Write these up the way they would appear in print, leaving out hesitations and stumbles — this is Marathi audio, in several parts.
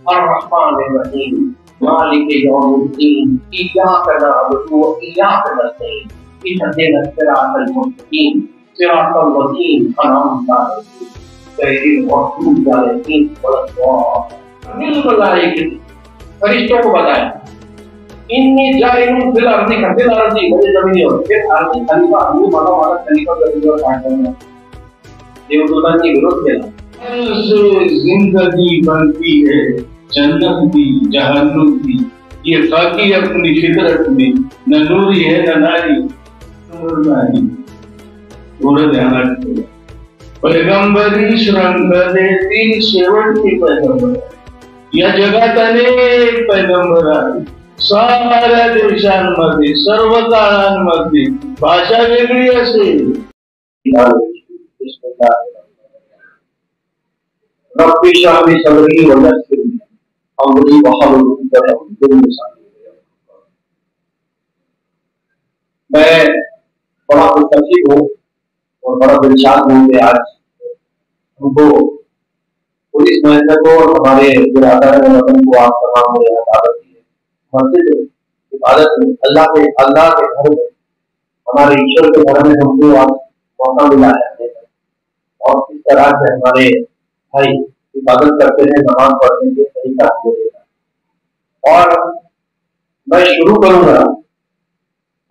الرحمن مالك يوم الدين إياك نعبد وإياك نستعين اهدنا الصراط المستقيم صراط الذين أنعمت عليهم غير المغضوب عليهم ولا الضالين. فرشتوں کو بتایا انی جاعل فی الارض مجھے زمین اور پھر ارضی خلیفہ ہوں مانا والا خلیفہ زمین اور کاٹ کرنا دیودتان کی ضرورت دینا سے زندگی بنتی ہے جنت بھی جہنم بھی. یہ باقی اپنی فطرت میں نہ نوری ہے نہ ناری تھوڑا دھیان رکھتے. پیغمبری श्रंग देती शेवटची पैगंबर या जगात अनेक पैगंबर आहेत. साऱ्या देशांमध्ये सर्व काळांमध्ये भाषा वेगळी असेल. ربی اشرح لي صدری ويسر لي امری واحلل عقدۃ من لسانی. میں بڑا متفق ہوں اور بڑا دلشاد ہوں کہ آج ہم کو پولیس محکمہ کو اور ہمارے برادران وطن کو آپ تمام کو یہ دعوت دی ہے. مسجد عبادت میں اللہ کے گھر میں ہمارے ایشور کے گھر میں ہم کو آج موقع ملا ہے اور اس طرح سے ہمارے بھائی عبادت کرتے ہیں نماز پڑھنے کے طریقہ دے دینا. اور میں شروع کروں گا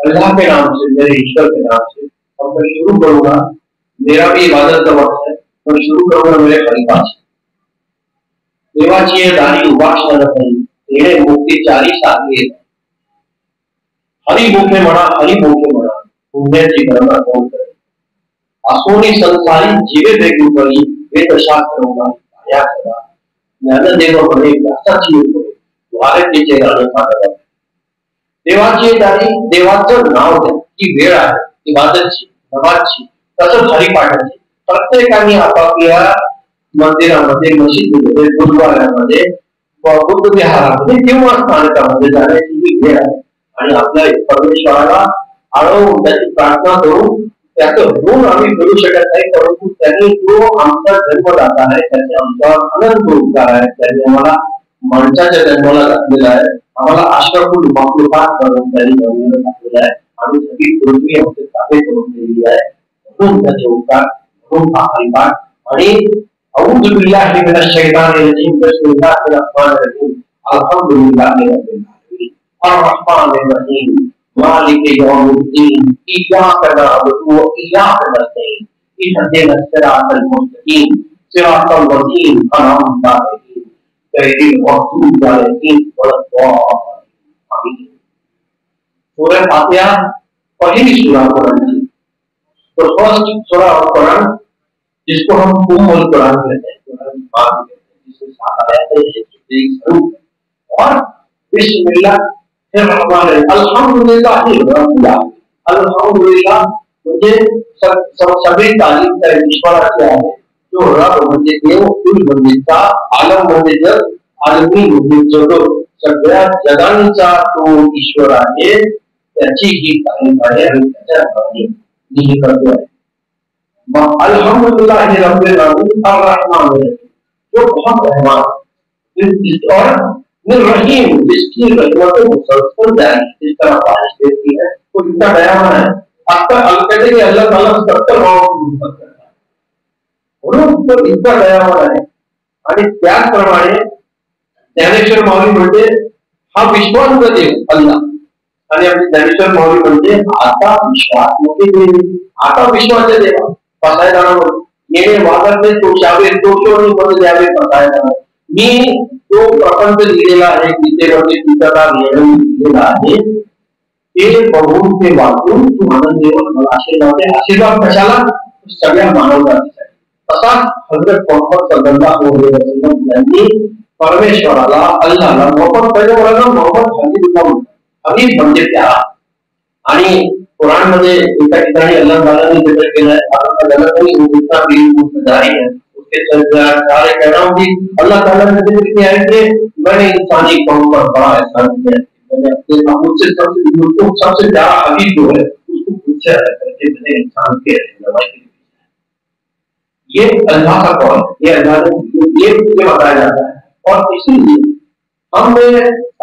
اللہ کے نام سے میرے ایشور کے نام سے اور میں شروع کروں گا میرا بھی عبادت کا وقت ہے. میں شروع کروں گا میرے خلیفہ سے. دیواچیے داری उपासना रखी तेरे मुक्ति 40 आगे हरि मुखे मणा पुण्याची गणना कोण करे. असोनी संसारी जीवे देखू पडी वेदशास्त्रों या सदा ज्ञानदेव बने व्यासाची उपरे द्वारकेचे गाणं सांगतात. देवाची दारी देवाचं नाव द्या ही वेळ आहे इबादतची नमाजची तसंच हरिपाठाची. प्रत्येकाने आपापल्या मंदिरामध्ये मशिदीमध्ये गुरुद्वारामध्ये बुद्ध विहारामध्ये किंवा स्थानकामध्ये जाण्याची ही वेळ आहे आणि आपल्या परमेश्वराला आळवून त्याची प्रार्थना करून त्याचं ऋण आम्ही करू शकत नाही परंतु त्यांनी जो आमचा जन्मदाता आहे त्याचे आमचा अनंत उपकार आहे. त्यांनी आम्हाला माणसाच्या जन्माला घातलेला आहे. आम्हाला आश्रमूल मातृपाठ करून त्यांनी जन्माला घातलेला आहे. आम्ही सगळी पृथ्वी आमचे ताबे करून दिलेली आहे म्हणून त्याचे उपकार म्हणून हरिपाठ आणि أعوذ بالله من الشيطان الرجيم بسم الله الرحمن الرحيم الحمد لله رب العالمين الرحمن الرحيم مالك يوم الدين إياك نعبد وإياك نستعين اهدنا الصراط المستقيم صراط الذين أنعمت عليهم غير المغضوب عليهم ولا الضالين. سورہ فاتحہ پہلی سورہ قرآن کی. تو فرسٹ سورہ قرآن جس کو ہم قرآن کہتے ہیں جسے ساتھ آیتیں اور بسم اللہ الرحمن الرحیم الحمدللہ رب العالمین. الحمدللہ مجھے سبھی تعلیم کا اشارہ کیا ہے जो रब म्हणजे देव कुल म्हणजेचा आलम म्हणजे जग आलमी म्हणजे जग सगळ्या जगांचा तो ईश्वर आहे त्याची ही तारीफ आहे आणि त्याच्या मी करतो आहे. अल्हम्दुलिल्लाह रब्बिल आलमीन अर्रहमान जो बहुत रहमान और रहीम जिसकी रहमतें मुसलसल जारी जिस तरह बारिश देती है वो इतना दयावान है। अक्सर कहते कि अल्लाह ताला 70 माओं की हिम्मत करता है म्हणून तो इतना दयावान आहे। आणि त्याचप्रमाणे ज्ञानेश्वर माऊली म्हणते हा विश्वांचा देव अल्लाह, आणि आपले ज्ञानेश्वर माऊली म्हणते आता विश्वास मोठी देवी, आता विश्वाचे देवा पसायदानामध्ये येणे वागरणे तोषावे तोषोनी पद द्यावे पसायदाना। मी जो प्रपंच लिहिलेला आहे गीतेवरती तुझा लिहिलेला आहे ते बघून ते वाचून तू आनंद देऊन मला आशीर्वाद दे। आशीर्वाद कशाला? सगळ्या मानवजातीसाठी। तसाच हजरत मोहम्मद सल्लल्लाहु अलैहि वसल्लम यांनी परमेश्वराला अल्लाहला मोहम्मद पैगंबराला मोहम्मद हबीब म्हणजे प्यारा। आणि कुरान मध्ये एका ठिकाणी अल्लाह ताला ने जिक्र केला है अल्लाह कोई जितना भी मुस्तदाई है उसके सारे कहना कि अल्लाह ताला ने जिक्र किया है कि मैंने इंसानी कौम पर बड़ा एहसान किया है, मैंने अपने महबूब से सबसे प्यारा हबीब जो है उसको पूछा करके मैंने इंसान के रहनुमाई के लिए। ये अल्लाह का कौल है, ये अल्लाह ने ये बताया जाता है। और इसीलिए हमने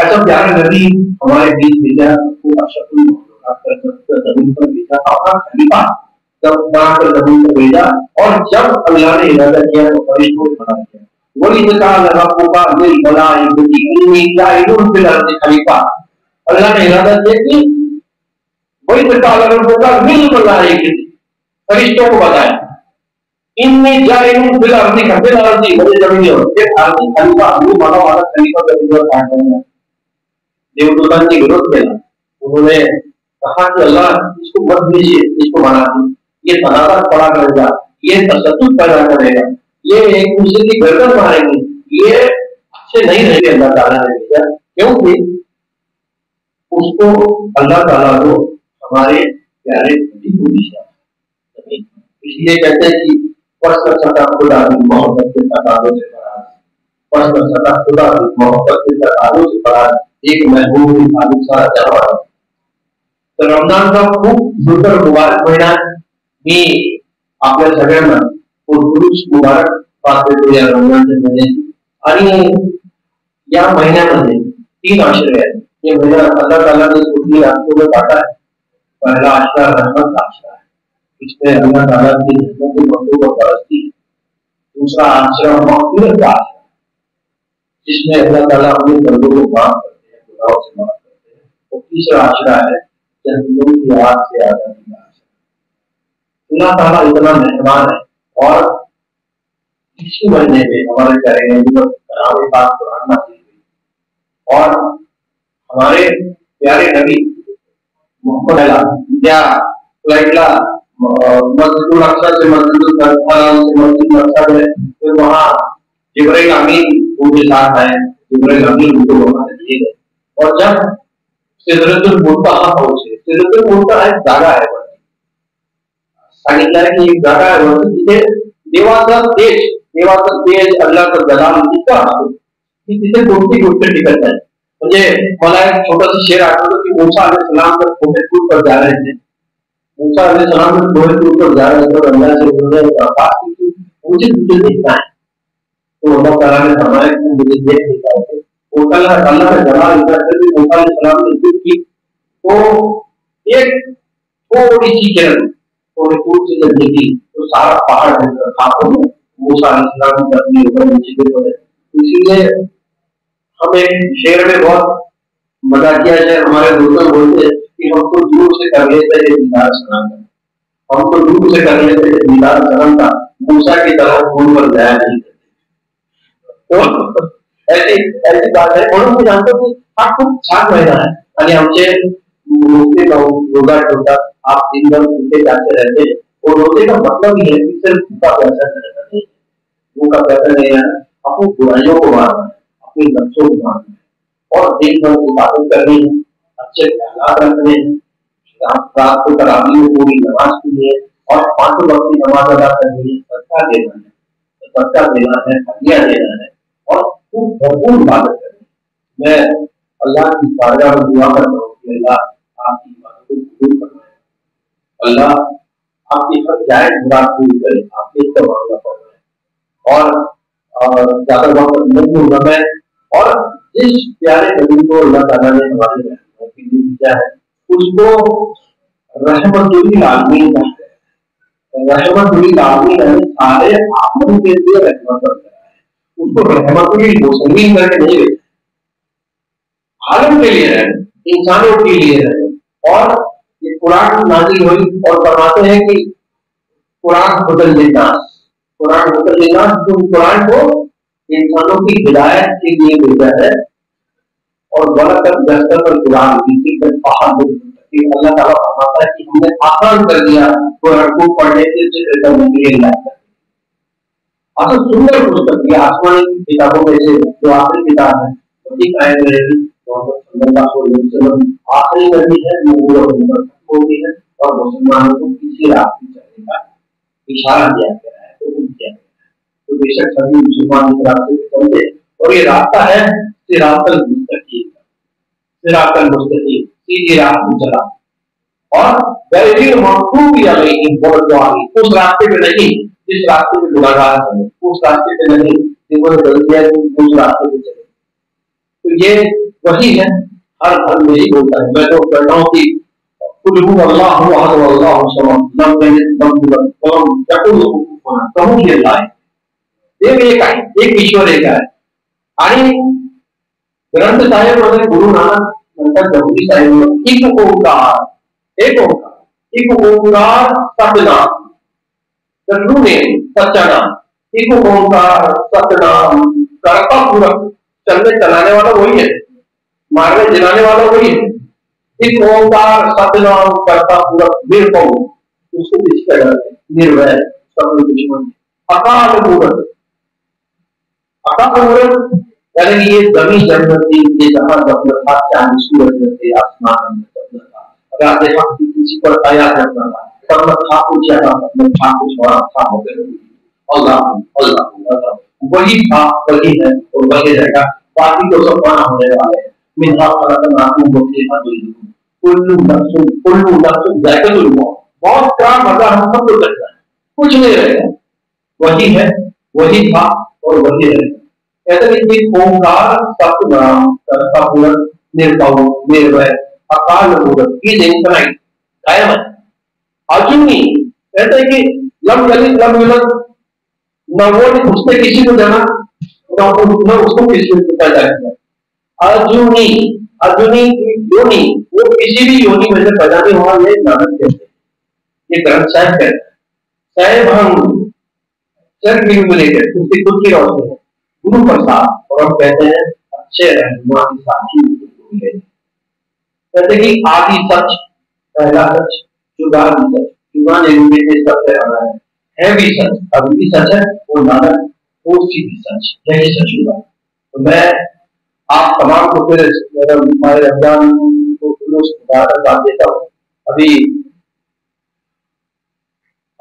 ऐसा प्यारा नबी हमारे बीच भेजा जमीन पर भेजा, अपना खलीफा जब बनाकर जमीन पर भेजा, और जब अल्लाह ने इरादा किया तो फरिश्तों को बना दिया। वही निकाल लगा होगा दिल बला खलीफा। अल्लाह ने इरादा किया कि वही निकाल होगा मिल बला फरिश्तों को बताया इनमें जाइलुन फिल अर्दी कफिल अर्दी बड़े जमीन और एक अर्दी खलीफा वो बड़ा वाला खलीफा का विरोध करना देवदूतों ने विरोध किया। उन्होंने कहा कि अल्लाह इसको मत दीजिए, इसको बना दीजिए, ये तनाज़ा पड़ा करेगा, ये तशद्दुद पैदा करेगा, ये एक दूसरे की गर्दन मारेंगे, ये अच्छे नहीं रहेंगे। अल्लाह ताला ने भेजा क्योंकि उसको अल्लाह ताला को हमारे प्यारे नबी को भेजा। इसलिए कहते हैं कि खुदा की मोहब्बत के तकाज़ों से खुदा की मोहब्बत के तकाज़ों से बड़ा एक महबूब की खालिद सारा जवाब। तर रमजान का खूप सुंदर मुबारक महिना मी आपल्या सगळ्यांना पुरुष मुबारक पाहतो या रमजानच्या महिन्यात। आणि या महिन्यामध्ये 3 आश्रय आहेत। ये महीना अल्लाह ताला ने कुछ रास्तों में बांटा है। पहला आश्रय रहमत का आश्रय है, इसमें अल्लाह ताला की रहमत की बंदों को बरसती है। दूसरा आश्रय मग़फ़िरत का आश्रय जिसमें अल्लाह ताला अपने बंदों को माफ करते हैं, गुनाहों से माफ करते हैं। और तीसरा आश्रय है जन्नतों की आग से आजादी का आश्रय। अल्लाह ताला इतना मेहरबान है। और इसी महीने में हमारे प्यारे नबी को कलाम पाक कुरान नाज़िल हुई और हमारे प्यारे नबी मोहम्मद या फ्लाइटला मस्जिदुल अक्सा से मस्जिदुल हराम से मस्जिदुल अक्सा गए, फिर वहाँ जिब्राइल अमीन उनके साथ आए, जिब्राइल अमीन उनको वहाँ से लिए गए। और जब सिदरतुल मुंतहा पहुंचे, सिदरतुल मुंतहा एक जागा है, सांगितलं की एक जागा आहे तिथे देवाचा तेज अल्लाहचा जलाल इतका असतो की तिथे कोणती गोष्ट टिकत नाही। म्हणजे मला एक छोटासा शेर आठवतो की मूसा अलैहिस्सलाम जब कोहे तूर पर जा रहे थे, मूसा अलैहिस्सलाम जब कोहे तूर पर जा रहे थे तो अल्लाह से उन्होंने बात की कि मुझे तुझे देखना है। तो अल्लाह ताला ने फरमाया कि मुझे देख नहीं पाओगे। तो अल्लाह का जलाल इतना है कि मूसा अलैहिस्सलाम ने जिद की तो एक थोड़ी सी किरण कोहे तूर से जब निकली तो सारा पहाड़ खाक हो गया। मूसा अलैहिस्सलाम की अपनी ऊपर नीचे गिर पड़े। इसीलिए हम एक शेर में बहुत मजा किया है, हमारे दोस्तों बोलते हैं कि हमको दूर से कर लेते हैं दीदार सनम का, हमको दूर से कर लेते हैं दीदार सनम का, मूसा की तरह खून पर जाया नहीं करते। तो ऐसी बात है। म्हणून मी जानतो की हा खूप छान महिना है आणि आमचे मुस्लिम लोग रोजा ठेवतात, आप दिन भर भूखे प्यासे रहते हैं। और रोजे का मतलब ही है कि सिर्फ भूखा प्यासा रहना नहीं, भूखा प्यासा नहीं रहना, अपनी बुराइयों को मारना है, अपनी नफ्सों को मारना है और दिन भर इबादत करनी है, अच्छे ख्याल रखने हैं, रात को तरावी में पूरी नमाज पढ़नी है और 5 वक्त की नमाज अदा करनी है, सदका देना है, हदिया देना है और खूब भरपूर इबादत करनी है। मैं अल्लाह की बारगाह में दुआ करता हूँ कि अल्लाह आपकी इबादत को कबूल फरमाए। अल्लाह आपकी हर जायज मुराद पूरी करे, आपके इसका मामला पड़ रहा है। और ज्यादा वक्त नहीं होगा मैं, और जिस प्यारे नबी को अल्लाह ताला ने हमारे रहमत के लिए दिया है उसको रहमतुल आलमीन का है। रहमतुल आलमीन है, सारे आलम के लिए रहमत करता है, उसको रहमतुल मुसलिमीन करके नहीं भेजा, आलम के लिए है, इंसानों के लिए है। और ये कुरान नाज़िल हुई और फरमाते हैं कि कुरान हुदल लिन्नास, कुरान हुदल लिन्नास, तो कुरान को इंसानों की हिदायत के लिए भेजा है। और वलकद यस्सरनल कुरान लिज़िक्र फहल कि अल्लाह ताला फरमाता है कि हमने आसान कर दिया कुरान को पढ़ने से, जिक्र करने के लिए लाया। अच्छा, सुंदर पुस्तक, ये आसमानी किताबों में से जो आखिरी किताब है, उसकी आयत रहेगी मोहम्मद सल्लल्लाहु अलैहि वसल्लम आखिरी नबी है, नबूवत होती है और मुसलमानों को किसी रास्ते चलने का इशारा दिया गया है, तो किया गया है। तो बेशक सभी मुसलमान इस रास्ते पे चलते, और ये रास्ता है सिरातल मुस्तकीम, सिरातल मुस्तकीम, सीधी राह पे चला। और गैरिल मखलूक अलैहिम वरद्वानी, उस रास्ते पे नहीं जिस रास्ते पे गुनाहगार चले, उस रास्ते पे नहीं जिन्होंने गलतियां की, उस रास्ते पे चले। तो ये वही है, हर धर्म में यही होता है। मैं तो कहता हूँ कि कुल हु अल्लाहु अहद वल्लाहु समद लम यलिद वलम यूलद वलम यकुल लहु कुफुवन अहद, कहूँ ये लाए देव एक है, एक ईश्वर एक है। आणि ग्रंथ साहेब मध्ये गुरु नानक म्हणतात, जपजी साहेब एक Onkar, Ek Onkar, Ek Onkar Satnam, the true name, सच्चा नाम, एक ओंकार सतनाम, करता पूरा, चलने चलाने वाला वही है, मारने जिलाने वाला वही है। एक ओंकार सतनाम करता पूरा निर्भय, उसको किसका डर है, निर्भय, सब दुश्मन। अकाल मूर्त, अकाल मूर्त यानी ये जमी जन्नती, ये जहां जन्नत था, चांद सूरज जैसे आसमान में जन्नत था, अगर आप देखा किसी पर आया जन्नत था, तब था कुछ ज्यादा, था कुछ बड़ा था, अल्लाह अल्लाह अल्लाह, वही था, वही है और वही रहेगा। बाकी तो सब माना होने वाले हैं। मिन्हा खलकनाकुम व फीहा नुईदुकुम कुल्लु नफ्सिन ज़ाइक़तुल मौत, मौत का मजा हम सबको लगता है, कुछ नहीं रहेगा, वही है, वही था और वही रहेगा। कहते हैं कि ओंकार सतनाम करता पूरा निर्भव निर्भय अकाल मूर्त, इज इनफाइनाइट, कायम है। अजूनी कहते हैं कि लम यलिद लम यूलद, न वो उसने किसी को जाना, न उसको किसी को पैदा किया। अर्जुनी, अर्जुनी योनि, वो किसी भी योनि में से पैदा नहीं हुआ, ये नानक कहते हैं, ये ग्रंथ साहिब कहते हैं। साहिब हम सेल्फ इल्यूमिनेटेड, उसकी खुद की रोशनी है, गुरु प्रसाद, और हम कहते हैं अच्छे रहनुमा की साक्षी कहते कि आदि सच, पहला सच, जुगान सच, जुगान इल्यूमिनेटेड सबसे रहा है भी सच, अभी भी सच है, वो नानक वो भी सच, यही सच हुआ। तो मैं आप तमाम को फिर हमारे रमजान को मुबारकबाद देता हूँ। अभी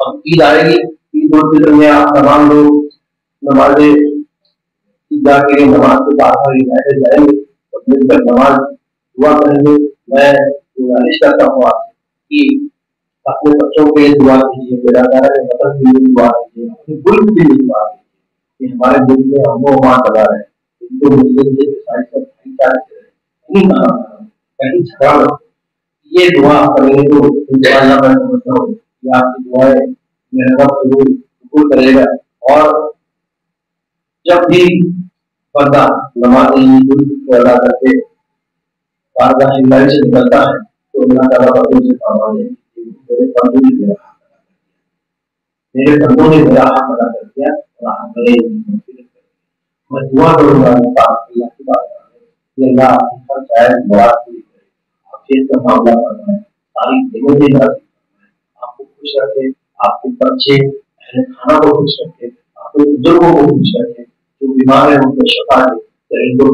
अब ईद आएगी, ईद उल फितर में आप तमाम लोग नमाज़े ईदगाह के लिए नमाज के बाद यूनाइटेड जाएंगे और मिलकर नमाज दुआ करेंगे। मैं गुजारिश करता हूँ आपसे कि अपने बच्चों के लिए दुआ कीजिए, बेरादारा के वतन के लिए दुआ कीजिए, अपने मुल्क के लिए दुआ कीजिए कि हमारे मुल्क में अमन व अमान बना रहे, हिंदू मुस्लिम से ईसाई सब भाईचारे से रहे, कहीं झगड़ा न हो। ये दुआ करेंगे तो इंशाअल्लाह मैं समझता हूँ कि आपकी दुआएं मेरा रब जरूर कबूल करेगा। और जब भी बंदा नमाज़ ईद अदा करके बारगाह इलाही से निकलता है तो अल्लाह ताला बंदों से फरमाते हैं मेरे बंदों ने मेरा हक अदा कर दिया, मेरे बंदों ने मेरा हक अदा कर दिया और मेरे मैं दुआ करूंगा अल्लाह की बात कि अल्लाह आपकी हर चाहे मुराद पूरी करे, आपके का मामला करना है, सारी जिम्मेदारी आपको खुश रखे, आपके बच्चे अहले खाना को खुश रखे, आपके बुजुर्गों को खुश रखे, जो बीमार है उनको शफा दे, इनको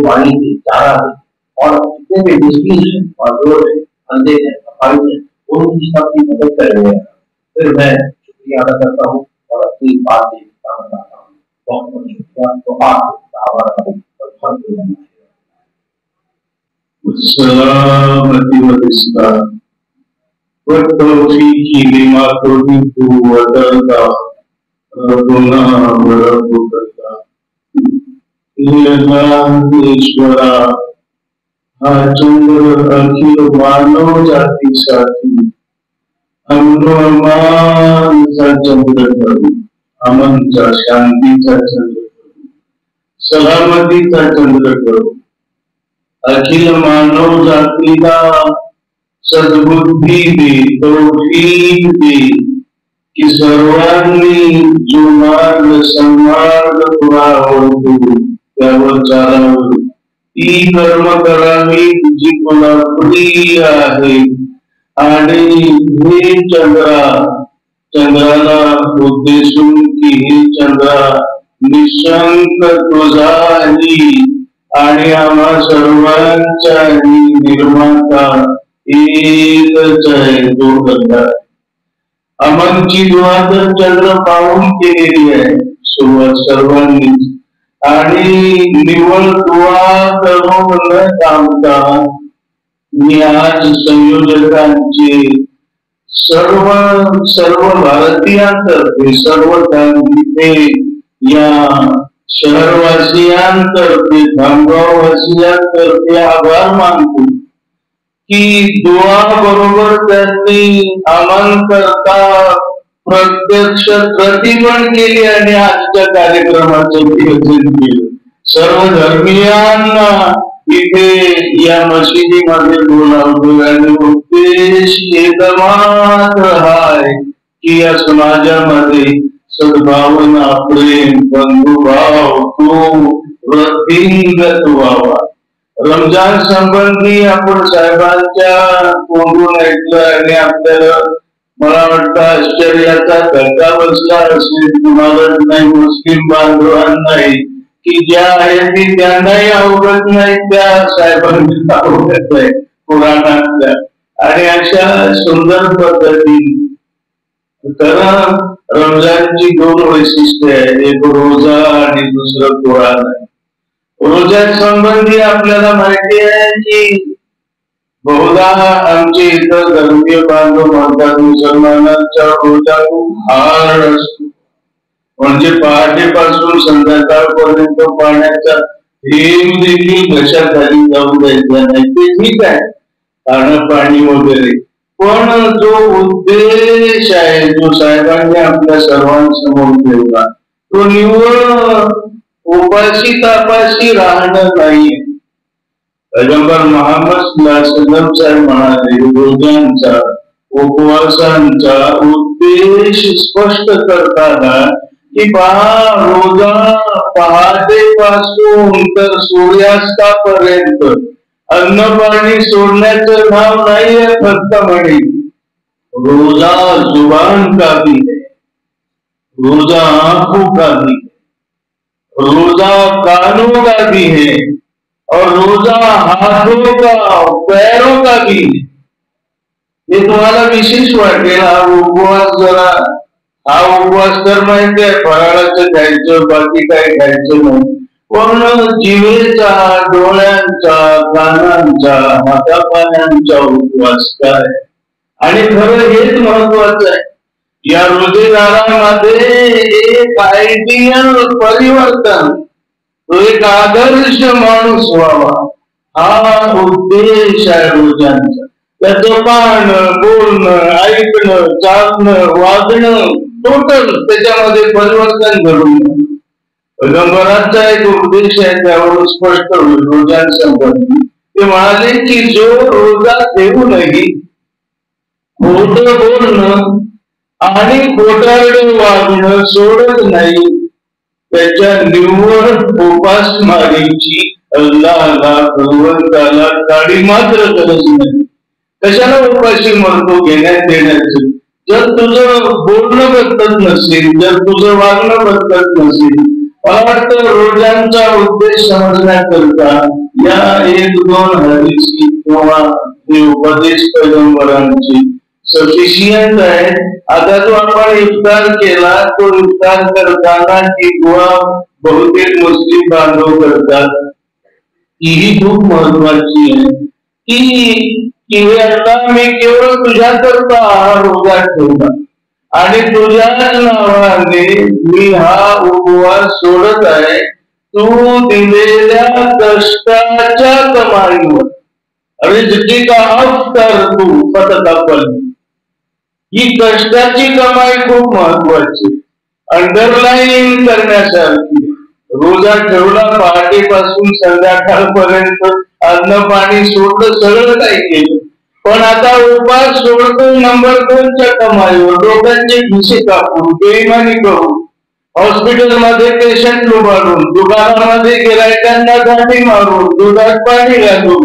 पानी दे, चारा दे, और जितने भी मुस्लिम हैं, माजूर हैं, अंधे हैं, अपाहिज हैं, उनकी सबकी मदद करेंगे। फिर मैं शुक्रिया अदा करता हूँ और अपनी बात भी बताता हूँ। बहुत बहुत शुक्रिया। तो आप सलामती व इस्लाम वटवृक्षी लिमा कोणी तू वदलता रघुना वरपुटता ईश्वरा हा चंद्र अखिल मानव जातीसाठी अमृतमानचा चंद्र ठरू, अमनचा शांतीचा चंद्र ठरू, सलामतीचा चंद्र ठरू, अखिल मानव जातीला सद्बुद्धी दे, तौफीक दे की सर्वांनी जो मार्ग सन्मार्ग तुला आवडतो त्यावर चालावं, ती कर्म करावी जी तुला प्रिय आहे. आणि हे चंद्राला उद्देशून की हे चंद्रा निशंक तुझाही आणि आम्हा सर्वांचाही निर्माता एकच आहे, तो करता. अमनची दुआ तर चंद्र पाहून केलेली आहे सुरुवात सर्वांनी, आणि निवड दुआ करून न थांबता मी आज संयोजकांचे सर्व भारतीयांतर्फे, सर्व गांधीचे या शहरवासियांतर्फे, खामगाववासियांतर्फे आभार मानतो की दुआ बरोबर त्यांनी अमन करता प्रत्यक्ष प्रतिबंध केली आणि आजच्या कार्यक्रमाचं नियोजन केलं. सर्व धर्मीयांना इथे या मशिदीमध्ये बोलावतो आणि उद्देश एकमात्र आहे की या समाजामध्ये सद्भावना, प्रेम, बंधुभाव तो वृद्धिंगत व्हावा. रमजान संबंधी आपण साहेबांच्या तोंडून ऐकलं आणि आपल्याला मला वाटतं आश्चर्याचा धक्का बसला असेल तुम्हाला नाही, मुस्लिम बांधवांनाही, की ज्या आहेत त्यांनाही अवगत नाही त्या साहेबांना अवगत आहे पुराणातल्या. आणि अशा सुंदर पद्धतीने तर रमजानची दोन वैशिष्ट्ये आहेत, एक रोजा आणि दुसरं कुराण आहे. रोजा संबंधी आपल्याला माहिती आहे की बहुधा आमचे इतर धर्मीय बांधव म्हणतात मुसलमानांचा रोजा खूप हार्ड असतो, म्हणजे पहाटेपासून संध्याकाळपर्यंत पाण्याचा थेंब देखील घशाखाली जाऊ द्यायचा नाही. ते ठीक आहे, खाणं पाणी वगैरे, पण जो उद्देश आहे जो साहेबांनी आपल्या सर्वांसमोर ठेवला तो निव्वळ उपाशी तापाशी राहणं नाही. पैगंबर मोहम्मद सल्लल्लाहु अलैहि वसल्लम साहेब म्हणाले रोजांचा, उपवासांचा उद्देश स्पष्ट करताना की रोजा पहाटेपासून तर सूर्यास्तापर्यंत अन्न पाणी सोडण्याचं नाव नाहीये, फक्त म्हणे रोजा जुबान का भी है, रोजा आंखों का भी है, रोजा कानों का भी है और रोजा हाथों का, पैरों का भी है. हे तुम्हाला विशेष वाटेल हा उपवास. जरा हा उपवास तर माहिती आहे फराळाचं खायचं, बाकी काय खायचं नाही, पण जिभेचा, डोळ्यांचा, कानांचा, हातापायांचा उपवास काय. आणि खरं हेच महत्वाचं आहे. या रोजेदारामध्ये एक आयडियल परिवर्तन, तो एक आदर्श माणूस व्हावा हा उद्देश आहे रोजांचा. त्याचं पाहणं, बोलणं, ऐकणं, चालणं, वागणं टोटल त्याच्यामध्ये परिवर्तन घडून पैगंबरांचा एक उपदेश आहे त्यावरून स्पष्ट होईल रोजांसंबंधी. ते म्हणाले की जो रोजा ठेवूनही खोट बोलणं आणि खोटारडे वागणं सोडत नाही त्याच्या निव्वळ उपासमारीची अल्लाहला, भगवंताला काडी मात्र गरज नाही. कशाला उपाशी म्हणतो घेण्यात देण्याचं? जर तुझं बोलणं बदलत नसेल, जर तुझं वागणं बदलत नसेल, मला वाटतं रोजांचा उद्देश समजण्याकरता या एक दोन हदीसी किंवा हे उपदेश पैगंबरांची सफिशियंट आहे. आता जो आपण इफ्तार केला तो इफ्तार करताना की दुआ बहुतेक मुस्लिम बांधव करतात, तीही खूप महत्वाची आहे की की हे अल्लाह, मी केवळ तुझ्या करता हा रोजा ठेवला आणि तुझ्याच नावाने मी हा उपवास सोडत आहे. तू दिलेल्या कष्टाच्या कमाईवर रिझ्किका अफ्तर तू फतकब्बल. ही कष्टाची कमाई खूप महत्वाची, अंडरलाईन करण्यासारखी. रोजा ठेवला, पहाटेपासून संध्याकाळपर्यंत अन्न पाणी सोडलं, सगळं काही केलं, पण आता उपास सोडतो नंबर 2च्या कमाईवर. लोकांचे खिसे कापून, बेईमानी करून, हॉस्पिटलमध्ये पेशंट लुबाडून, दुकानामध्ये गिरायकांना गाठी मारून, दुधात पाणी घालून,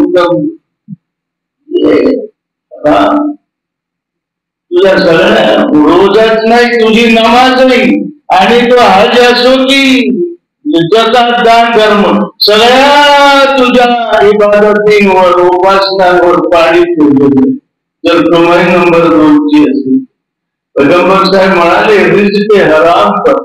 तुझ्या सगळ्या रोजाच नाही, तुझी नमाजही आणि तो हज असो की जकात, दान, धर्म, सगळ्या तुझ्या इबादतींवर, उपासनांवर पाणी ठेवले जर कमाई नंबर 2ची असेल. पैगंबर साहेब म्हणाले, रिझ्क हराम कर.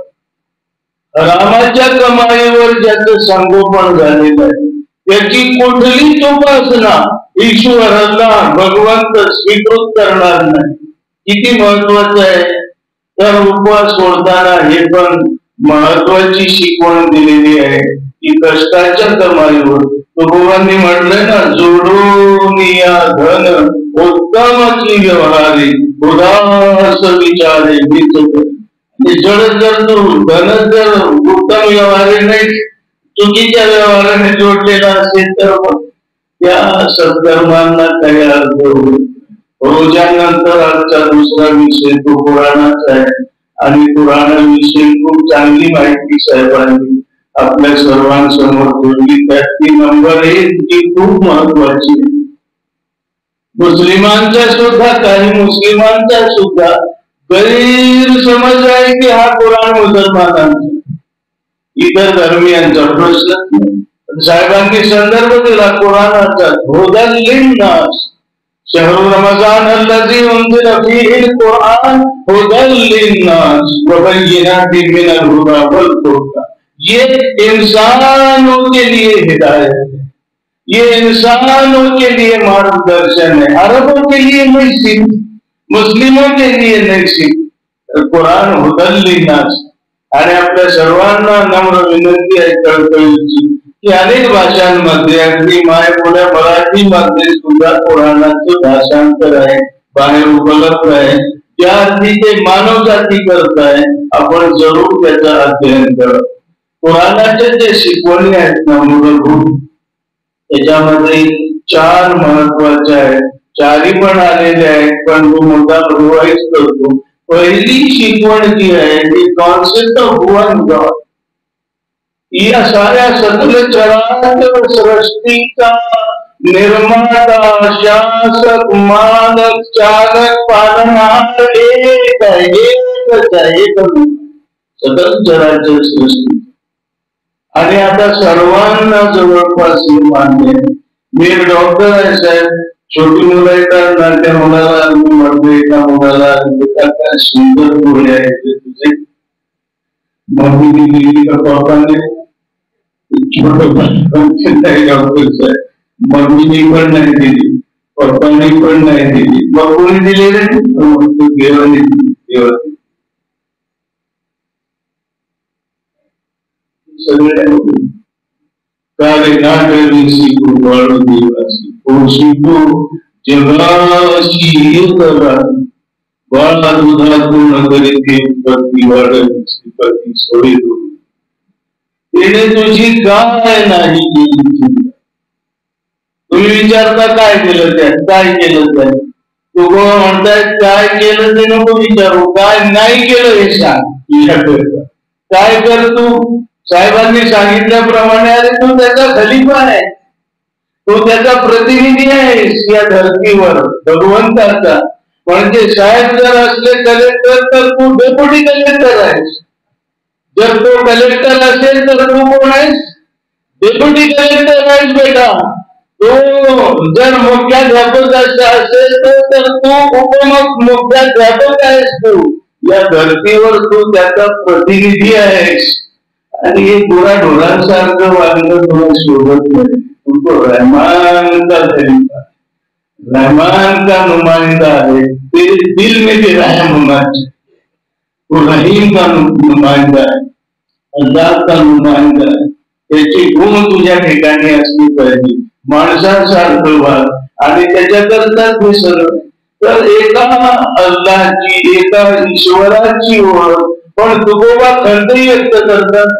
हरामाच्या कमाईवर ज्याचं संगोपन झालेलं आहे त्याची कुठलीच उपासना ईश्वराला, भगवंत स्वीकृत करणार नाही. किती महत्वाचं आहे. तर उपवास सोडताना हे पण महत्वाची शिकवण दिलेली आहे की कष्टाच्या कमाईवर तुकोबांनी म्हटलंय ना, जोडून या धन उत्तमची व्यवहारी उदास विचारे जर तू धन जर उत्तम व्यवहारी नाही, चुकीच्या व्यवहाराने जोडलेला असेल तर मग त्या सत्कर्मांना काही अर्थ होईल. रोजानंतर आजचा दुसरा विषय तो पुराणाचा आहे आणि पुराणाविषयी खूप चांगली माहिती साहेबांनी आपल्या सर्वांसमोर ठेवली. त्यातली नंबर 1 जी खूप महत्वाची. मुस्लिमांचा सुद्धा, काही मुस्लिमांचा सुद्धा गैरसमज आहे की हा कुराण मुसलमानांचा, इतर धर्मियांचा प्रश्न नाही. साहेबांनी संदर्भ दिला कुराणाचा. हुदल लिन्नास शहरु रमजान अल्लज़ी उन्ज़िला फ़ीहिल कुरान हुदल लिन्नास व बय्यिनातिन मिनल हुदा वल फुरक़ान. ये इंसानों के लिए हिदायत है, ये इंसानों के लिए मार्गदर्शन है. अरबों के लिए नहीं सिर्फ, मुस्लिमों के लिए नहीं सिर्फ. कुरान हुदल लिन्नास. आणि आपल्या सर्वांना नम्र विनंती आहे कळकळीची की अनेक भाषांमध्ये, अगदी मायबोल्या मराठीमध्ये सुद्धा कुराणाचं भाषांतर आहे, बाहेर उपलब्ध आहे. त्या अर्थी ते मानव जाती करत आहे. आपण जरूर त्याचा अध्ययन करा. कुराणाचे जे शिकवणी आहेत ना मूलभूत, त्याच्यामध्ये 4 महत्वाच्या आहेत. 4ही पण आलेले आहेत, पण तो मुद्दा रिवाइज करतो. पहिली शिकवण जी आहे ती कॉन्सेप्ट ऑफ वन गॉड. या साऱ्या सकल चराचर सृष्टीचा निर्माता, शासक, मालक, चालक, पालनहार एक आहे, एकच आहे, सकल चराचर सृष्टी. आणि आता सर्वांना जवळपास मान्य आहे. मी एक डॉक्टर आहे साहेब. छोटी मुलं येतात ना, त्या मुलाला म्हणतो, एका मुलाला काय सुंदर डोळे आहेत तुझे, मम्मीने दिली का पप्पाने? डॉक्टर साहेब मम्मीने पण नाही दिली, पप्पाने पण नाही दिली, मग कोणी दिलेले? देवाने दिली. देवाने सगळे वाळू देवासी शिकू जगाशी बाळा दुधातून करीत पती वाढत श्रीपती सोडे तिने तुझी काय नाही केली. तुम्ही विचारता काय केलं त्यात, काय केलं त्यात. तू म्हणताय काय केलं ते नको विचारू, काय नाही केलं हे सांग. काय कर तू. साहेबांनी सांगितल्याप्रमाणे अरे तू त्याचा खलिफा आहे, तू त्याचा प्रतिनिधी आहेस या धर्तीवर भगवंताचा. म्हणजे साहेब जर असले कलेक्टर तर तू डेप्युटी कलेक्टर आहेस. जर तो कलेक्टर असेल तर तू कोण आहेस? डेप्युटी कलेक्टर आहेस बेटा. तो जर मुख्याध्यापक असेल तर तू मुख्याध्यापक आहेस. तू या धर्तीवर तू त्याचा प्रतिनिधी आहेस. आणि हे गुराढोरांसारखं वागणं तुला शोभत नाही. तू तो रहमानचा खलिफा. रहमान का नुमाइंदा है, तेरे दिल में भी रहम होना चाहिए। वो रहीम का नुमाइंदा है, अल्लाह का नुमाइंदा है, त्याची गुण तुझ्या ठिकाणी असली पाहिजे, माणसासारखं वाग आणि त्याच्याकरताच हे सगळं. तर एका अल्लाची, एका ईश्वराची ओळख पण तुकोबा खंतही व्यक्त करतात.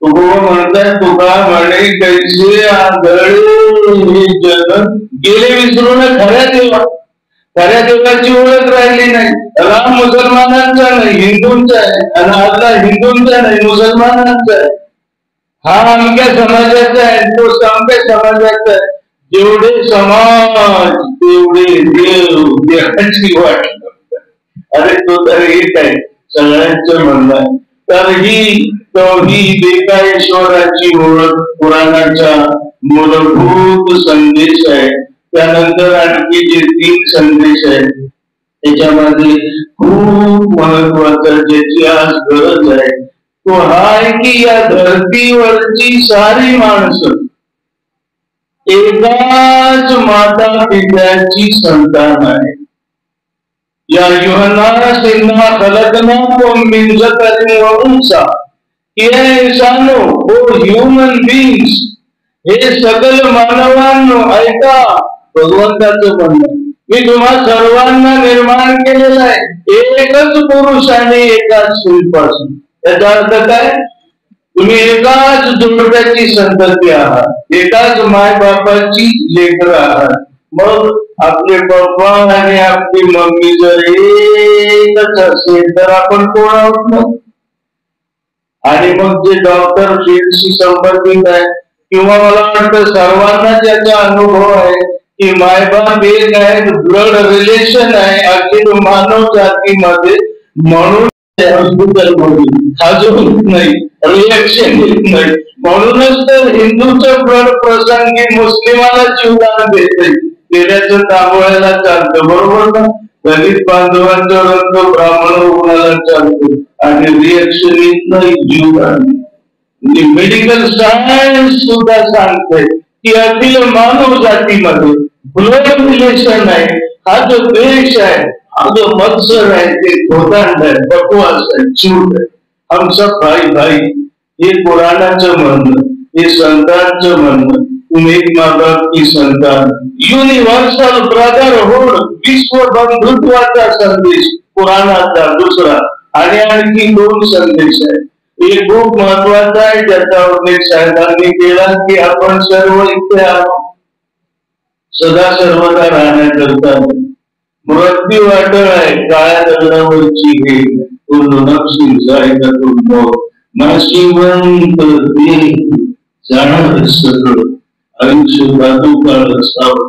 तुकोबा म्हणतात, तुका म्हणे कैसे आंधळे हे जग गेले विसरून खऱ्या देवा. खऱ्या देवाची ओळख राहिली नाही. राम मुसलमानांचा नाही, हिंदूंचा आहे, आणि अल्लाह हिंदूंचा नाही, मुसलमानांचा आहे. हा अमक्या समाजाचा आहे, तो अमक्या समाजाचा आहे. जेवढे समाज तेवढे देव, देवाची वाट. अरे तो तर एक आहे, सगळ्यांचं म्हणणं आहे. तर ही तौहीद एकाईश्वराची ओळख पुराणाचा मूलभूत संदेश आहे. त्यानंतर आणखी जे 3 संदेश आहेत त्याच्यामध्ये खूप महत्वाचा, ज्याची आज गरज आहे, तो हा आहे की या धर्तीवरची सारी माणसं एकाच माता पित्याची संतान आहे. या युहन्नास इन्ना खलकनाकुम मिन ज़करिन व उन्सा, हे इंसानो, ओ ह्यूमन बीइंग्स, हे सकल मानवांनो ऐका, भगवंताचं म्हणणं, मी तुम्हा सर्वांना निर्माण केलेलं आहे एकच पुरुष आणि एकाच स्त्रीपासून. याचा अर्थ काय? तुम्ही एकाच जोडप्याची संतती आहात, एकाच माय बापाची लेकरं आहात. मग आपले पप्पा आणि आपली मम्मी जर एकच असेल तर आपण कोण आहोत ना? आणि मग जे डॉक्टर फील्डशी संबंधित आहे किंवा मला वाटतं सर्वांना त्याचा अनुभव आहे की मायबाप एक आहे, ब्लड रिलेशन आहे अखिल मानव जातीमध्ये, म्हणून हॉस्पिटल मध्ये अजून नाही, रिएक्शन येत नाही. म्हणूनच तर हिंदूचं ब्लड प्रसंगी मुस्लिमाला जीवदान देते, तेऱ्याचं तांबवायला चालतं, बरोबर ना? दलित बांधवांचा रंग ब्राह्मण रुग्णाला चालतो आणि रिएक्शन येत नाही, जीवदान. मेडिकल सायन्स सुद्धा सांगते की अखिल मानव जातीमध्ये ब्लड रिलेशन आहे. हा जो देश आहे, हा जो मत्सर आहे, ते खोदांड आहे, बकवास आहे, झूठ आहे. हम सब भाई भाई, हे पुराणाचं म्हणणं, हे संतांचं म्हणणं. तुम्ही एक माँ बाप की संतान, युनिव्हर्सल ब्रदरहुड, विश्व बंधुत्वाचा संदेश पुराणाचा दुसरा. आणि आणखी 2 संदेश आहेत. एक खूप महत्वाचा आहे, ज्याचा उल्लेख साहेबांनी केला की आपण सर्व इथे आहोत सदा सर्वदा राहण्याकरता. मृत्यू अटळ आहे, काळ्या दगडावरची हे, नफसी जायकातून मौत, नाशिवंत देह जाणार सगळं, आयुष्य धातुकाळ असावं.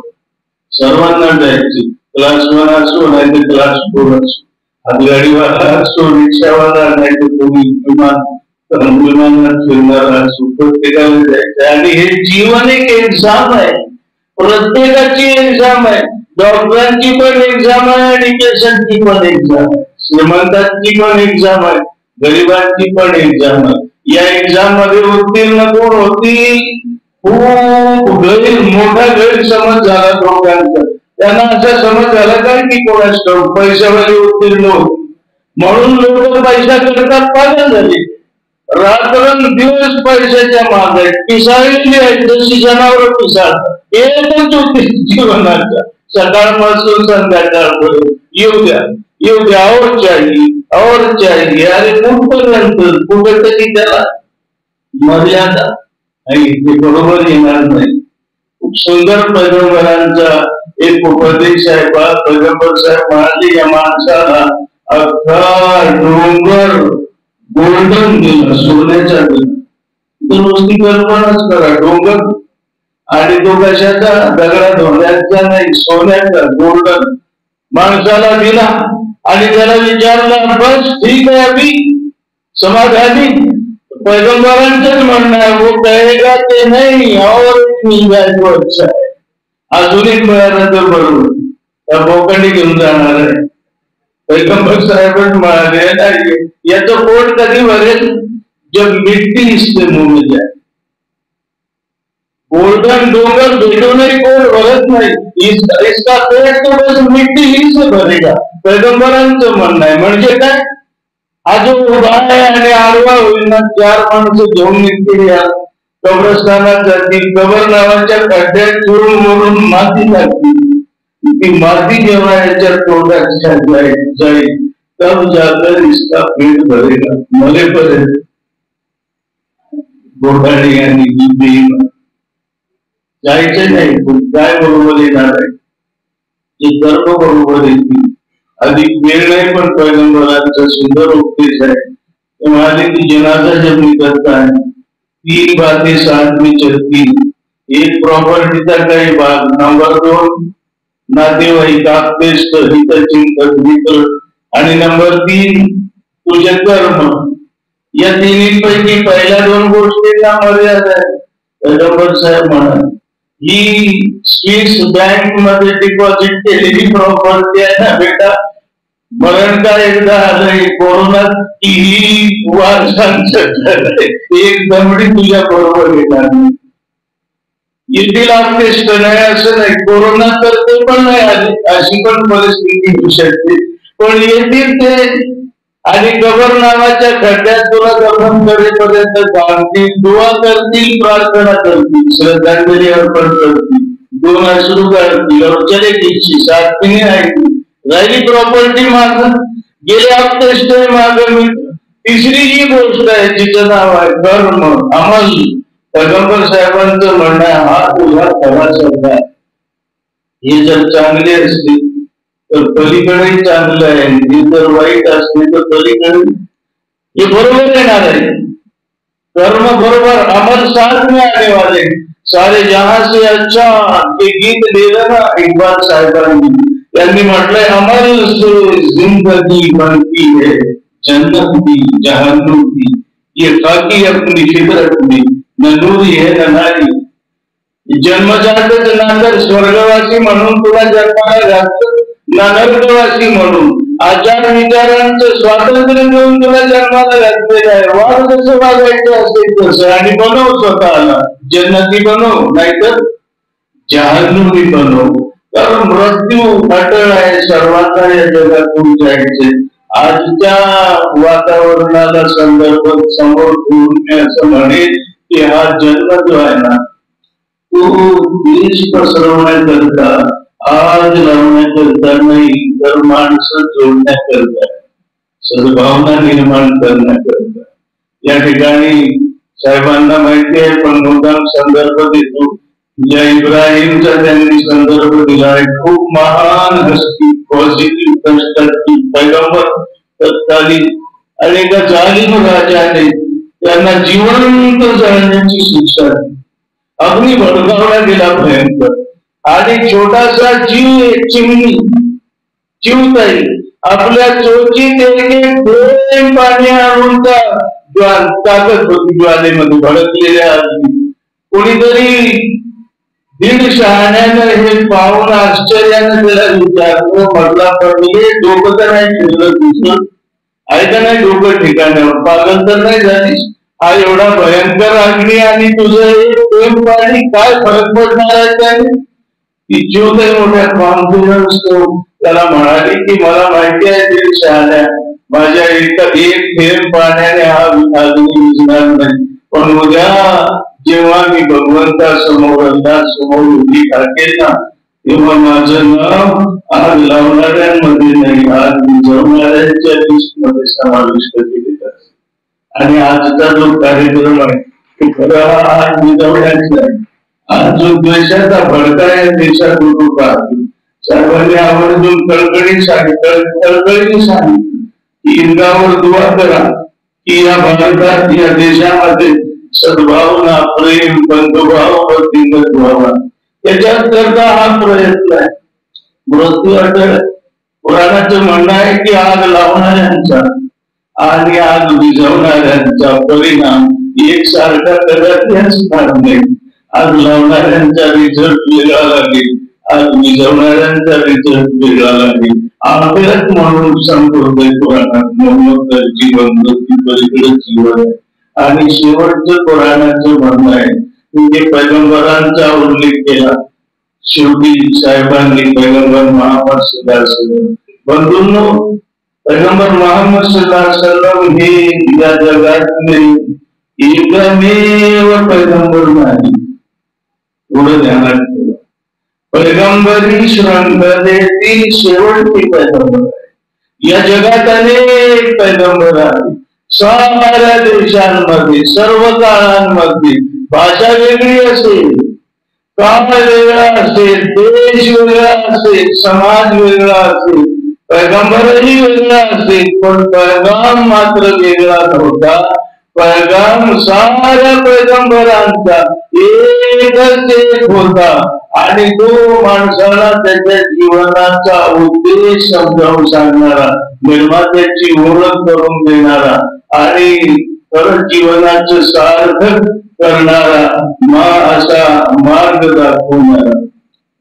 सर्वांना जायचे, क्लास 1 असो नाही तर क्लास 4 असो, हातगाडीवाला असो, रिक्षावाला नाही तर कोणी विमानात फिरणारा असो, प्रत्येकाला जायचं. आणि हे जीवन एक एक्झाम आहे, प्रत्येकाची एक्झाम आहे. डॉक्टरांची पण एक्झाम आहे आणि पेशंटची पण एक्झाम आहे, श्रीमंतांची पण एक्झाम आहे, गरिबांची पण एक्झाम आहे. या एक्झाम मध्ये उत्तीर्ण कोण होतील? खूप मोठा गैरसमज झाला लोकांचा. त्यांना असा समज झाला काय की कोणास पैशावाले उत्तीर्ण होते म्हणून लोक पैसा करतात, पागल झाले. रात्रंदिवस पैशाच्या मागे आहेत, पिसाळलेली आहेत, जशी जनावर पिसाळतात. एकच होते जीवनाचा, सकाळपासून संध्याकाळपर्यंत, येऊ द्या येऊ द्या, और चाहिए. अरे कुठपर्यंत? कुठेतरी त्याला मर्यादा नाही, ते बरोबर येणार नाही. खूप सुंदर पैगंबरांचा एक उपदेश आहे. पैगंबर साहेब म्हणाले, या माणसाला अख्खा डोंगर गोल्डन दिला, सोन्याचा दिला. तर नुसती कल्पनाच करा, डोंगर आणि तो कशाचा? दगडा धोंड्याचा नाही, सोन्याचा, गोल्डन माणसाला दिला. आणि त्याला विचारलं, बस ठीक आहे, अभी समाधानी? पैगंबरांचंच म्हणणं आहे, वो कहेगा ते नाही, और मिल जाए तो अच्छा है. अजून एक मिळालं तर बरोबर, त्या बोकांडी घेऊन जाणार आहे. पैगंबर साहेबच म्हणाले नाही, याचं पोट कधी भरेल? जब मिट्टी इससे मुंह में जाए. गोल्डन डोंगर भेटूनही कोण बघत नाही, इसका पेट तो बस मिट्टी ही से भरेगा, पैगंबरांचं म्हणणं आहे. म्हणजे काय, हा जो उभा आहे आणि आडवा होईना 4 माणसं घेऊन निघतील या कब्रस्थानात जातील, कबर नावाच्या खड्ड्यात चुरून मरून माती लागतील. ती माती जेव्हा याच्या तोंडात जाईल तब जाकर इसका पेट भरेगा. मरेपर्यंत घोटाळे आणि जायचे नाही. काय बरोबर येणार आहे, जे कर्म बरोबर येतील. अधिक वेळ नाही, पण पैगंबरांचा सुंदर उपदेश आहे. म्हणाले की जनाजा जब निकलता है 3 बातें साथ में चलती. एक प्रॉपर्टीचा काही भाग, नंबर 2 नातेवाईकात हितचिंतक मित्र, आणि नंबर 3 तुझे कर्म. या तिन्हीपैकी पहिल्या 2 गोष्टींना मर्यादा आहे. पैगंबर साहेब म्हणाले ही स्विस बँक मध्ये डिपॉझिट केलेली प्रॉपर्टी आहे ना बेटा, मरण का एकदा आलंय, कोरोनात ही वारसांचं एक दमडी तुझ्या बरोबर येणार येथील आपलेष्ट नाही असं नाही. कोरोना तर ते पण नाही आली, अशी पण परिस्थिती होऊ शकते, पण येतील ते. आणि कबर नावाच्या खड्ड्यात तुला दफन करेपर्यंत बांधतील, दुआ करतील, प्रार्थना करतील, श्रद्धांजली अर्पण करतील, 2 अश्रू काढतील, औषधे घ्यायची, साथीने ऐकतील. राहिली प्रॉपर्टी माग, गेले आपतेष्ट माग मित्र. तिसरी जी गोष्ट आहे जिचं नाव आहे कर्म, अमल. पैगंबर साहेबांचं म्हणणं आहे हा तुझा खरा शब्द आहे. हे जर चांगले असते तर पलीकडे चांगलं आहे, हे जर वाईट असले तर पलीकडे हे बरोबर येणार आहे. कर्म बरोबर, अमल साथ में आने वाले, सारे जहां से अच्छा हे गीत दिलं ना इक्बाल साहेबांनी. त्यांनी म्हटलंय अमल से जिंदगी बनती है जन्नत की जहन्नुम की, ये खाकी अपनी फितरत में न नूरी है न नारी. जन्मजातच नांदर स्वर्गवासी म्हणून तुला जन्माला घातलं, ना नरकवासी म्हणून. आचार विचारांचं स्वातंत्र्य देऊन तुला जन्माला घातलेलं आहे. वाढ जसं वागायचं असेल तसं, आणि बनव स्वतःला. जन्नती बनव, नाहीतर जहन्नुमी बनव. कारण मृत्यू अटळ आहे, सर्वांना या जगातून जायचे. आजच्या वातावरणाला संदर्भ समोर ठेवून मी असं म्हणेन की हा जन्म जो आहे ना तो देश पसरवण्याकरता, आज लावण्याकरता नाही, तर माणसं जोडण्याकरता, सद्भावना निर्माण करण्याकरता. या ठिकाणी साहेबांना माहिती आहे, पण मुद्दाम संदर्भ देतो. ज्या इब्राहिमचा त्यांनी संदर्भ दिलाय, खूप महान हस्ती, पॉझिटिव्ह कष्टाची पैगंबर, तत्कालीन. आणि एका जालिम राजाने त्यांना जिवंत जाळण्याची शिक्षा दिली. अग्नी भडकावला गेला भयंकर, आणि छोटासा जीव, चिमणी, चिवताई आपल्या चोचीत एक पाणी आणून टाकत होती ज्वालेमध्ये भडकलेल्या अग्नी. कोणीतरी 1.5 शहाण्यानं हे पाहून आश्चर्यानं त्याला विचारलं, म्हटला पण हे डोकं तर नाही ठेवलं तुझं, आहे का नाही डोकं ठिकाणावर, पागल तर नाही झालीस? हा एवढा भयंकर अग्नी आणि तुझं हे पाणी, काय फरक पडणार आहे त्याने? ती चिवताई मोठ्या कॉन्फिडन्स त्याला म्हणाली की मला माहिती आहे 1.5 शहाण्या, माझ्या एक थेंब पाण्याने हा अग्नी विझणार नाही, पण उद्या जेव्हा मी भगवंतासमोर, अल्लाहसमोर उभी टाकेल ना, तेव्हा माझं नाव आग लावणाऱ्यांमध्ये नाही, आग विझवणाऱ्यांच्या लिस्टमध्ये समाविष्ट केले जाते. आणि आजचा जो कार्यक्रम आहे तो खरा आग विझवण्याचा आहे. आज जो द्वेषाचा भडका या देशात होतो पाहतो, सर्वांनी आवर्जून कळकळीने सांगितलं की ईदगावर दुआ करा की या भारतात, या देशामध्ये सद्भावना, प्रेम, बंधुभाव वृद्धिंगत व्हावा. त्याच्यात करता हा प्रयत्न आहे. मृत्यू अटळ. पुराणाचं म्हणणं आहे की आग लावणाऱ्यांचा आणि आग विझवणाऱ्यांचा परिणाम एकसारखा कदाचित नाही. आग लावणाऱ्यांचा रिझल्ट वेगळा लागेल, आग विझवणाऱ्यांचा रिझल्ट वेगळा लागेल. आखिरत म्हणून संपूर्ण पुराणात मोहम्मद जीवन मृत्यू पलीकडे जीवन आहे. आणि शेवटचं पुराणाचं म्हणणं आहे म्हणजे पैगंबरांचा उल्लेख केला. शेवटी साहेबांनी पैगंबर मोहम्मद सल्लल्लाहु अलैहि वसल्लम, बंधूंनो, पैगंबर मोहम्मद सल्लल्लाहु अलैहि वसल्लम हे या जगातले एकमेव पैगंबर नाही. एवढं ध्यानात ठेवा. पैगंबरी श्रंखलेतील शेवटचे पैगंबर आहे. या जगात अनेक पैगंबर आहेत. साऱ्या देशांमध्ये, सर्व काळांमध्ये भाषा वेगळी असेल, काळ वेगळा असेल, देश वेगळा असेल, समाज वेगळा असेल, पैगंबरही वेगळा असेल, पण पैगाम मात्र वेगळा नव्हता. पैगाम साऱ्या पैगंबरांचा एकच एक होता आणि तो माणसाला त्याच्या जीवनाचा उद्देश समजावून सांगणारा, निर्मात्याची ओळख करून देणारा आणि खरं जीवनाचं सार्थक करणारा असा मार्ग दाखवणारा.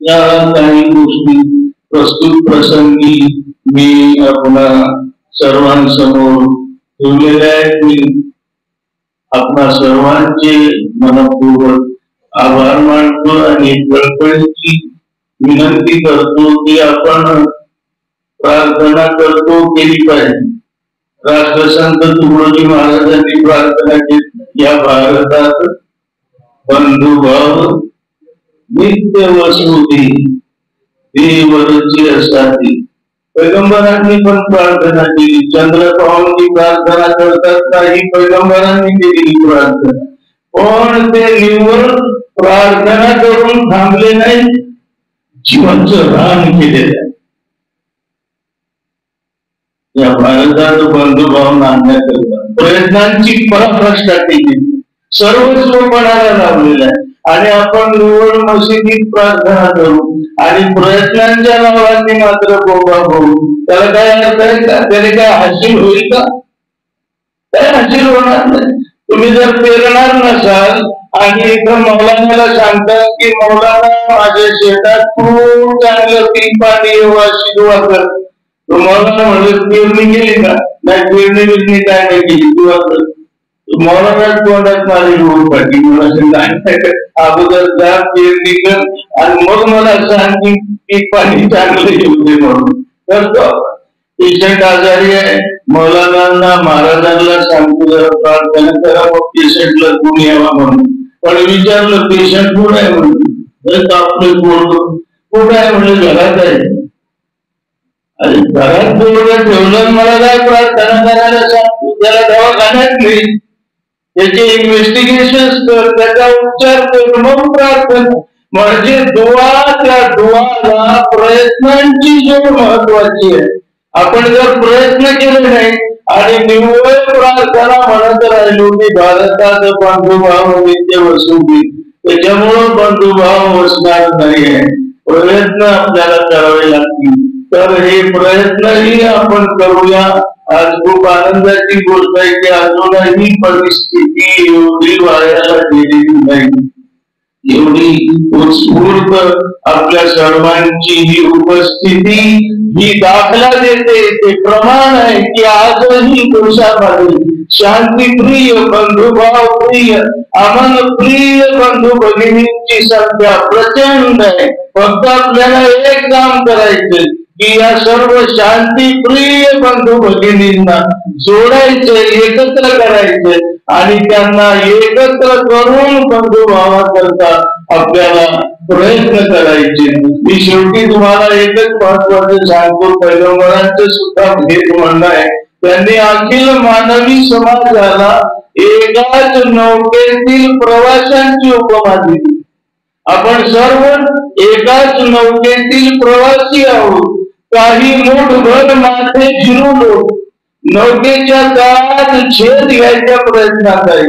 या काही गोष्टी प्रस्तुत प्रसंगी मी आपल्या सर्वांसमोर ठेवलेल्या आहेत. मी आपणा सर्वांचे मनपूर्वक आभार मानतो आणि कळकळीची विनंती करतो की आपण प्रार्थना केली पाहिजे. राष्ट्रसंत तुकडोजी महाराजांनी प्रार्थना केली, या भारतात बंधुभाव नित्य वसुधी देवरची असावी. पैगंबरांनी पण प्रार्थना केली. चंद्रभाऊंनी प्रार्थना करतात नाही, पैगंबरांनी केलेली प्रार्थना. पण ते निव्वळ प्रार्थना करून थांबले नाही, जीवाचं रान केलेलं आहे. या भारतात बंधुभाव आणण्याकरता प्रयत्नांची पराकाष्ठा केली, सर्वस्व पणाला लावलेला आहे. आणि आपण निवड मशिदीत प्रार्थना करू आणि प्रयत्नांच्या नावाने मात्र बोबा होऊ, त्याला काय अर्थ आहे का? त्याने काय हासिल होईल का? काय हासिल होणार नाही. तुम्ही जर पेरणार नसाल आणि इथं मौलानाला सांगता की मौलाना माझ्या शेतात खूप चांगलं पीक पाणी अशी दुआ कर, मौलाना म्हणलं पेरणी केली का? नाही, पेरणी बिरणी काय नाही केली, दुआ कर. मौलाना तोंडात माझी रोड पाठी, मला अगोदर जा पेरणी कर आणि मग मला सांग की पीक पाणी चांगलं येऊ दे म्हणून. करतो. पेशंट आजारी आहे, मौलाना महाराजांना सांगतो जरा प्रार्थना करा, मग पेशंटला गुण यावा म्हणून. पण विचारलं पेशंट कुठं आहे म्हणून, आपलं कुठं आहे म्हणजे घरात आहे. अरे घरात बोलणं ठेवलं, मला काय प्रार्थना करायला सांगतो? त्याला दवाखान्यात नाही, त्याचे इन्व्हेस्टिगेशन कर, त्याचा उपचार कर, मग प्रार्थना. म्हणजे त्या दुआला प्रयत्नांची जोड महत्वाची आहे. आपण जर प्रयत्न केले नाही आणि निव्वळ प्रार्थना म्हणत राहिलो की भारतात बंधुभाव नित्य वसुधी, त्याच्यामुळं बंधुभाव वसणार नाही. प्रयत्न आपल्याला करावे लागतील. तर हे प्रयत्नही आपण करूया. आज खूप आनंदाची गोष्ट आहे की अजूनही परिस्थिती एवढी वाऱ्याला गेलेली नाही. एवढी उत्स्फूर्त आपल्या सर्वांची ही उपस्थिती ही दाखला देते, ते प्रमाण आहे की आजही देशामध्ये शांतीप्रिय, बंधुभाव प्रिय, अमन प्रिय बंधू भगिनींची संख्या प्रचंड आहे. फक्त आपल्याला एक काम करायचं की या सर्व शांतीप्रिय बंधू भगिनींना जोडायचं, एकत्र करायचं आणि त्यांना एकत्र करून बंधुभावाकरता आपल्याला प्रयत्न करायचे. मी शेवटी तुम्हाला एकच महत्वाचं सांगतो, पैगंबरांचं सुद्धा हेच म्हणणं आहे. त्यांनी अखिल मानवी समाजाला एकाच नौकेतील प्रवाशांची उपमा दिली. आपण सर्व एकाच नौकेतील प्रवासी आहोत. काही मुठभर माथे फिरवलो, नौकेच्या तळात छेद घ्यायच्या प्रयत्नात आहे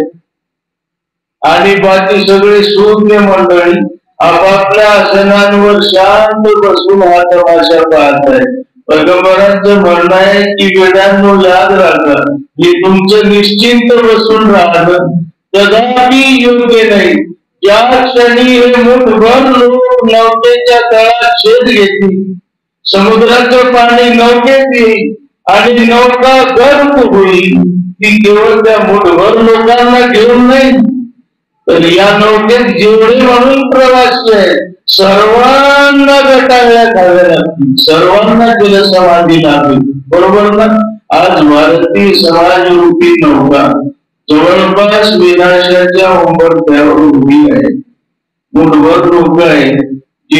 आणि बाकी सगळे शून्य मंडळी आपापल्या आसनांवर शांत बसून हा तमाशा पाहत आहे. पैगंबरांचं म्हणणं आहे की वेदांनो याद राखा, हे तुमचं निश्चिंत बसून राहणं कदापि योग्य नाही. ज्या क्षणी हे मुठभर लोक नौकेच्या तळात छेद घेतील, समुद्राचं पाणी नौकेत येईल आणि नौका गर्भ होईल, ती केवळ त्या मुठभर लोकांना घेऊन नाही तर या नौकेत जेवढे म्हणून प्रवासी आहेत सर्वांना गटांगळ्या घालाव्या लागतील, सर्वांना जलसमाधी लागेल, बरोबर ना? आज भारतीय समाज रूपी नौका जवळपास विनाशाच्या उंबरठ्यावर उभी आहे. मुठभर लोक आहेत जी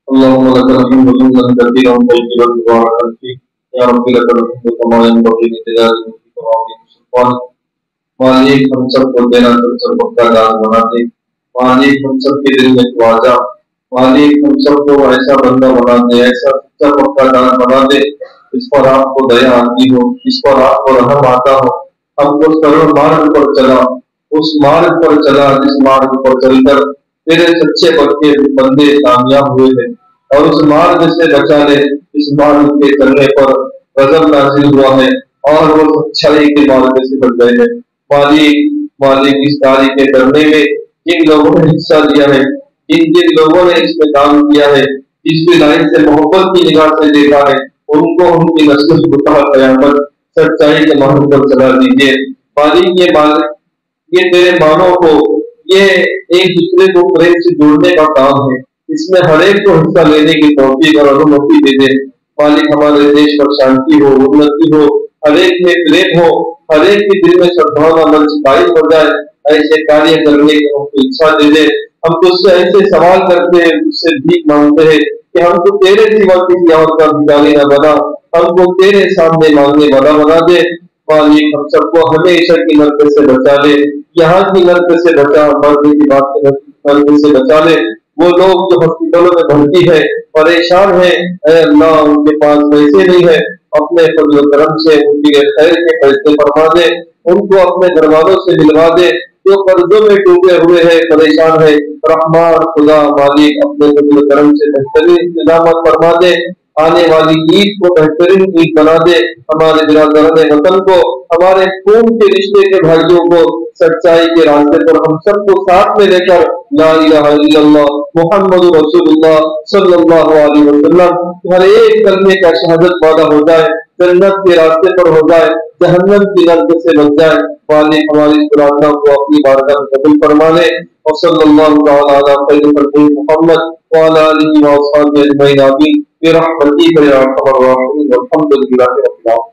اللهم لك الحمد حمدا كثيرا طيبا مباركا فيه يا رب لك الحمد كما ينبغي لجلال ملكك وعظيم سلطانك. مالک ہم سب کو تیرا سب کا دان بنا دے. مالک ہم سب کے دل میں خواجہ. مالک ہم سب کو ایسا بندہ بنا دے, ایسا سچا پکا دان بنا دے جس پر آپ کو دیا آتی ہو, جس پر آپ کو رحم آتا ہو. ہم کو سرو مارگ پر چلا, اس مارگ پر چلا جس مارگ پر چل کر تیرے سچے پکے بندے کامیاب ہوئے ہیں, اور اس مارگ سے بچا لے اس مارگ کے چلنے پر غضب نازل ہوا ہے اور وہ سچائی کے مارگ سے بچ گئے ہیں. مالک اس کاری کے کرنے میں جن لوگوں نے حصہ لیا ہے, جن لوگوں نے اس میں کام کیا ہے, جس بھی لائن سے محبت کی نگاہ سے دیکھا ہے, ان کو ان کی نسل قیامت سچائی کے مارگ پر چلا دیجیے. مالک یہ تیرے مانوں کو یہ ایک دوسرے کو پریم سے جوڑنے کا کام ہے, اس میں ہر ایک کو حصہ لینے کی توفیق اور انومتی دے دے. مالک ہمارے دیش پر شانتی ہو, انتی ہو, ہر ایک میں پریم ہو, ہر ایک کے دل میں سدبھاونا من قائم ہو جائے, ایسے کاریہ کرنے کی ہم کو اچھا دے دے. ہم تو اس سے ایسے سوال کرتے ہیں, اس سے بھیک مانگتے ہیں کہ ہم کو تیرے سوا کسی اور کا بھکاری نہ بنا, ہم کو تیرے سامنے مانگنے والا بنا دے. مالک ہم سب کو ہمیشہ کی نرک سے بچا لے, یہاں کی نرک سے بچا, مرنے کی بات نرک سے بچا لے. وہ لوگ جو ہاسپٹلوں میں بھرتی ہے پریشان ہیں, اے اللہ ان کے پاس پیسے نہیں ہے, اپنے فضل و کرم سے ان کی خیر کے فیصلے فرما دے, ان کو اپنے گھر والوں سے ملوا دے. جو قرضوں میں ڈوبے ہوئے ہیں, پریشان ہے, رحمان خدا مالک اپنے فضل و کرم سے بہترین انتظامات فرما دے. آنے والی عید کو بہترین عید بنا دے. ہمارے برادران وطن کو, ہمارے خون کے رشتے کے بھائیوں کو سچائی کے راستے پر ہم سب کو ساتھ میں لے کر لا الہ الا اللہ محمد رسول اللہ صلی اللہ علیہ وسلم ہر ایک کلمے کا شہادت وعدہ ہو جائے, جنت کے راستے پر ہو جائے, جہنم کی نرک سے بچ جائے. مالک ہماری اس پرارتھنا کو اپنی بارگاہ میں قبول فرما لے. اور صلی اللہ تعالی علی خیر خلق محمد وعلی آلہ واصحابہ اجمعین آمین برحمتک یا ارحم الراحمین والحمد للہ رب العالمین.